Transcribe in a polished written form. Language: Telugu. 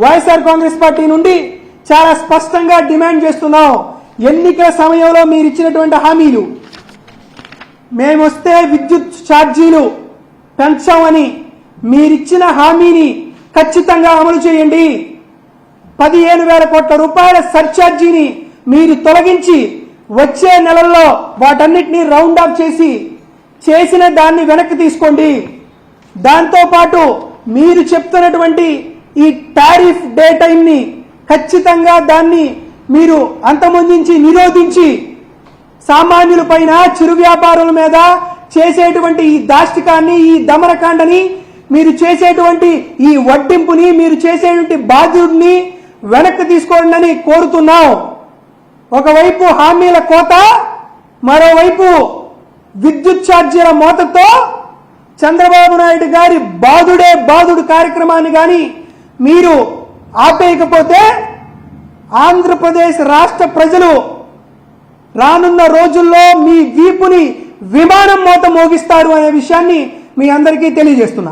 వైఎస్ఆర్ కాంగ్రెస్ పార్టీ నుండి చాలా స్పష్టంగా డిమాండ్ చేస్తున్నాం. ఎన్నికల సమయంలో మీరు ఇచ్చినటువంటి హామీలు, మేమొస్తే విద్యుత్ ఛార్జీలు పెంచామని మీరిచ్చిన హామీని ఖచ్చితంగా అమలు చేయండి. 15,000 కోట్ల రూపాయల సర్ఛార్జీని మీరు తొలగించి వచ్చే నెలల్లో వాటన్నిటినీ రౌండ్ ఆఫ్ చేసిన దాన్ని వెనక్కి తీసుకోండి. దాంతోపాటు మీరు చెప్తున్నటువంటి ఈ టారిఫ్ డే టైంని ఖచ్చితంగా దాన్ని మీరు అంతమొందించి నిరోధించి సామాన్యుల పైన, చిరు వ్యాపారుల మీద చేసేటువంటి ఈ దాష్టికాన్ని, ఈ దమనకాండని, మీరు చేసేటువంటి ఈ వడ్డింపుని, మీరు చేసేటువంటి బాధ్యుడిని వెనక్కి తీసుకోండి కోరుతున్నాం. ఒకవైపు హామీల కోత, మరోవైపు విద్యుత్ ఛార్జీల మోతతో చంద్రబాబు నాయుడు గారి బాదుడే బాదుడు కార్యక్రమాన్ని కానీ మీరు ఆపేయకపోతే ఆంధ్రప్రదేశ్ రాష్ట్ర ప్రజలు రానున్న రోజుల్లో మీ వీపుని విమానం మోత మోగిస్తారు అనే విషయాన్ని మీ అందరికీ తెలియజేస్తున్నా.